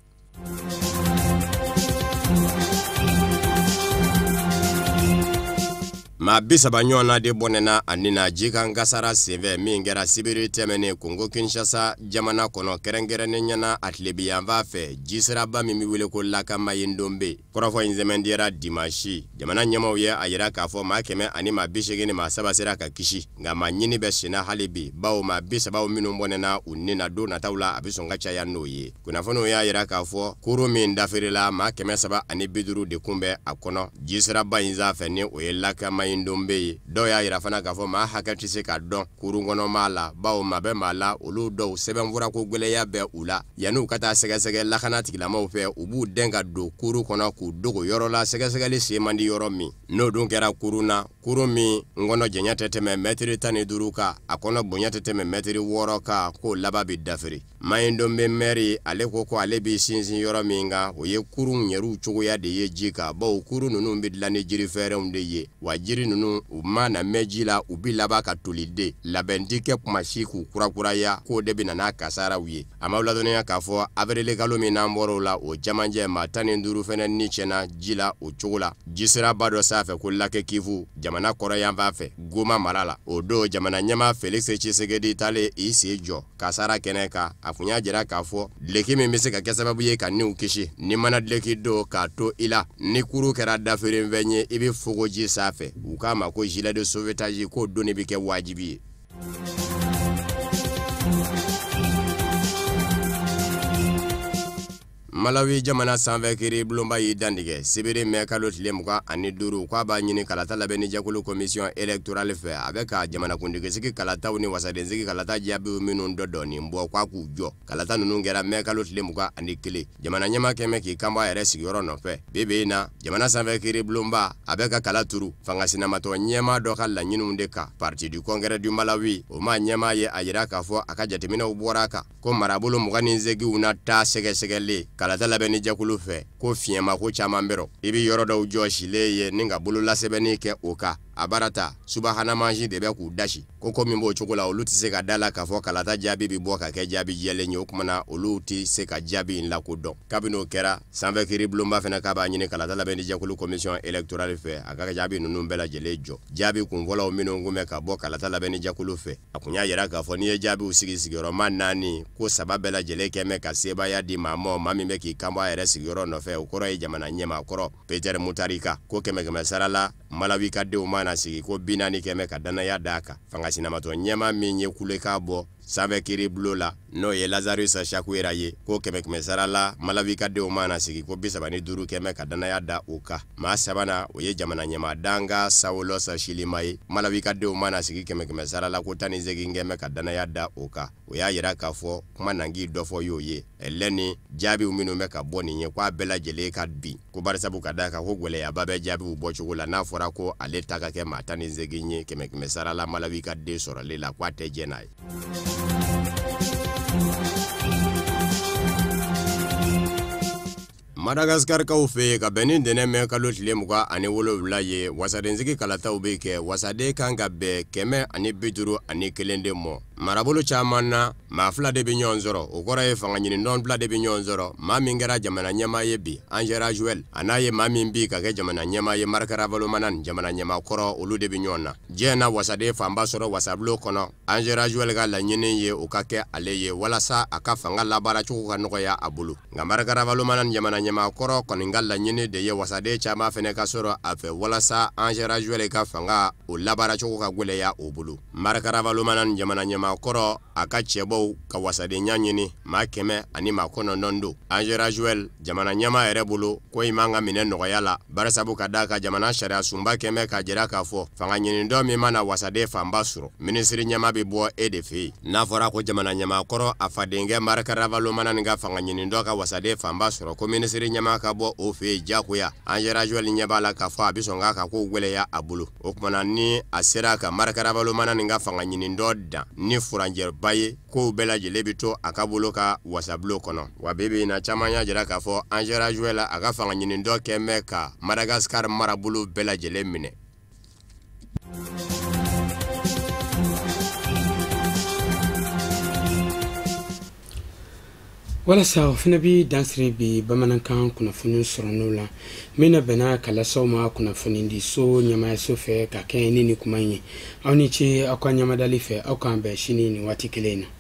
maa 30 ɲɔgɔnna de bɔnɛna ani na jikan gasara senfɛ min kɛra sibiri tɛmɛnen Kongo Kinshasa jamana kɔnɔ kɛrɛnkɛrɛnnen ɲɛna a tilebiyanfan fɛ jisiraba min bɛ wele ko Lakamayindombe kɔrɔfɔ in sɛmɛn dira dimanche jamana ɲɛmaw ye a yira k'a fɔ maa 100 ani maa 80 ni maa 7 sera ka kisi nka maa ɲini bɛ senna hali bi bawo maa 30 minnu bɔnɛna u ni na don nataw la a bɛ sɔn ka caya n'o ye kunnafoniw y'a yira k'a fɔ kuru min dafirila maa 350 ani 50 de kun bɛ a kɔnɔ jisiraba in sanfɛ ni o ye Lakamayindombe Ndombe ye dɔw y'a yira fana k'a fɔ maa hakɛ tɛ se ka dɔn kurun kɔnɔ maa la bawo maa bɛ maa la olu dɔw sɛbɛnfura ko gwɛlɛya bɛ u la yanni u ka taa sɛgɛsɛgɛ lakana tigilamaw fɛ u b'u dɛn ka don kurun kɔnɔ k'u dogo yɔrɔ la sɛgɛsɛgɛli sen man di yɔrɔ min n'o dun kɛra kurun na kurun min nkɔnɔ jɛnya tɛ tɛmɛ mɛtiri 15 kan a kɔnɔ bonya tɛ tɛmɛ mɛtiri 6 kan k'o laban bɛ dafiri Mayindombe maire ale ko ale bɛ sinsin yɔrɔ min kan o ye kurun yɛrɛw cogoya de ye ji kan bawo kurun ninnu bɛ dilan ni jiri fɛrɛnw de ye wa jiri ninnu u mana mɛn ji la u bi laban ka toliden labɛn ti kɛ kuma si k'u kurakuraya k'o de bɛ na n'a kasaraw ye a ma ladɔnniya k'a fɔ avril kalo min n'an bɔra o la o jamajɛ maa 15 fɛnɛ ni tiɲɛna ji la o cogo la jisiraba dɔ sanfɛ ko Lake Kivu jamana kɔrɔ yanfan fɛ Goma mara la o don jamana ɲɛma Félix Tshisekedi taalen i sen jɔ kasara kɛnɛ kan a kun y'a jira k'a fɔ leki min bɛ se ka kɛ sababu ye ka niw kisi ni mana leki do k'a to i la ni kuru kɛra dafirinfɛn ye i bɛ fogo ji sanfɛ u k'a ma ko gilet de sauvetage k'o donni bɛ kɛ wajibi ye. Malawi jamana sanfɛ kiri bulonba y'i dantigɛ sibiri mɛ kalo tile 25 k'a b'a ɲini kalata labɛnni jɛkulu commission électorale fɛ a bɛ ka jamanakuntigisigi kalataw ni wasadensigi kalata jaabiw minnu dɔɔnin bɔ k'a k'u jɔ. Kalata ninnu kɛra mɛ kalo tile 21 jamana ɲɛma kɛmɛ k'i kanbɔ a yɛrɛ sigiyɔrɔ nɔfɛ. Bibi in na jamana sanfɛ kiri bulonba a bɛ ka kala turu fangasinamatɔ ɲɛma dɔ ka laɲiniw de kan. Parti du Congrès du Malawi o ma ɲɛma ye a jira k'a fɔ a ka jateminɛw bɔra a kan ko marabolo 28 na taa sɛgɛsɛgɛli kalata labɛnni jɛkulu fɛ ko fiɲɛma ko caman bɛrɔ i bɛ yɔrɔ dɔw jɔsilen ye ni ka bololasɛbɛnni kɛ o kan a barata subahana mansi de bɛ k'u dasi ko min b'o cogo la olu tɛ se ka da la k'a fɔ kalata jaabi bɛ bɔ ka kɛ jaabi jɛlen ye o kumana olu tɛ se ka jaabi in lakodɔn. Kabini o kɛra sanfɛ kiri bulonba fana k'a b'a ɲini kalata labɛnni jɛkulu commission électorale fɛ a ka jaabi ninnu bɛɛ lajɛlen jɔ. Jaabi kunfɔlɔw minnu kun bɛ ka bɔ kalata labɛnni jɛkulu fɛ a kun y'a yira k'a fɔ n'i ye jaabiw sigi sigiyɔrɔma 4 ko 3 bɛɛ lajɛlen kɛ mɛ ka sebaya di maa min bɛ k'i kanbɔ a yɛrɛ sigiyɔrɔ nɔfɛ o kɔrɔ ye jamana ɲɛma kɔrɔ Peter Mutarika ko 100 sarala Malawi ka denw mana sigi ko 40 kɛmɛ ka danaya d'a kan. Fangasinamatɔ ɲɛma min ye kulekan bɔ sanfɛ kiri bulon la n'o ye Lazarus Chakwera ye ko 100 sarala Malawi ka denw mana sigi ko 35 kɛmɛ ka danaya da o kan. Maa sabanan o ye jamana ɲɛma danga Saulos Shilima ye Malawi ka denw mana sigi 100 sarala ko 18 kɛmɛ ka danaya da o kan. O y'a yira k'a fɔ kuma nangi dɔ fɔ y'o ye ɛlɛni jaabiw minnu bɛ ka bɔ nin ye k'a bɛɛ lajɛlen ka bin ko barisabu ka da kan ko gwɛlɛyaba bɛ jaabiw bɔ cogo la n'a fɔra ko ale ta ka kɛ maa 18 ye 100 sarala Malawi ka den sɔrɔli la k'a tɛ jɛ n'a ye. Madagascar kaw fɛ ka bɛn ni ntɛnɛn mɛn kalo tile 27 ye wasadensigi kalataw bɛ kɛ wasaden kan ka bɛn 151 de mɔ. Marabolo caman na maa 2 de bɛ ɲɔgɔn sɔrɔ o kɔrɔ ye fanga ɲinindɔn 2 de bɛ ɲɔgɔn sɔrɔ maa min kɛra jamana ɲɛmaa ye bi Angela Joel a n'a ye maa min bi ka kɛ jamana ɲɛmaa ye Marc Ravalomanana jamana ɲɛmaa kɔrɔ olu de bɛ ɲɔgɔn na. Diɲɛ na wasaden fanba sɔrɔ wasabulon kɔnɔ Angela Joel ka laɲini ye o ka kɛ ale ye walasa a ka fanga labaara cogo ka nɔgɔya a bolo. Nka Marc Ravalomanana jamana ɲɛmaa kɔrɔ kɔni ka laɲini de ye wasaden caman fɛnɛ ka sɔrɔ a fɛ walasa Angela Joel ka fanga o labaara cogo ka gwɛlɛya o bolo. Marc Ravalomanana jamana ɲɛmaa kɔrɔ a ka cɛbaw ka wasadenya ɲini maa 100 ani maa 9 don. Angela Joel jamana ɲɛmaa yɛrɛ bolo ko i man ka minɛ nɔgɔya la barisabu ka da ka jamana sariya sunba 100 ka jira k'a fɔ fanga ɲinindɔ min mana wasaden fanba sɔrɔ minisiri ɲɛmaa bɛ bɔ e de fɛ yen. N'a fɔra ko jamana ɲɛmaa kɔrɔ a fadenkɛ Marc Ravalomanana ka fanga ɲinindɔ ka wasaden fanba sɔrɔ ko minisiri ɲɛmaa ka bɔ o fɛ yen jagoya Angela Joel ɲɛ b'a la k'a fɔ a bɛ sɔn k'a ka ko gwɛlɛya a bolo. O kumana ni a sera ka Marc Ravalomanana ka fanga ɲinindɔ dan ni furanjɛba ye kow bɛɛ lajɛlen bɛ to a ka bolo ka wasabulon kɔnɔ. Wa bibi in na caman y'a jira k'a fɔ Angela Joel a ka fanga ɲinindɔ kɛ mɛ ka Madagascar marabolo bɛɛ lajɛlen minɛ. walasa o fana bi dansiri bi bamanankan kunnafoni sɔrɔ n'o la min na bɛnna kalasaw ma kunnafoni di so ɲɛmaayaso fɛ ka kɛ ni kuma in ye aw ni ce aw ka ɲamadali fɛ aw k'an bɛn sini ni waati kelen na.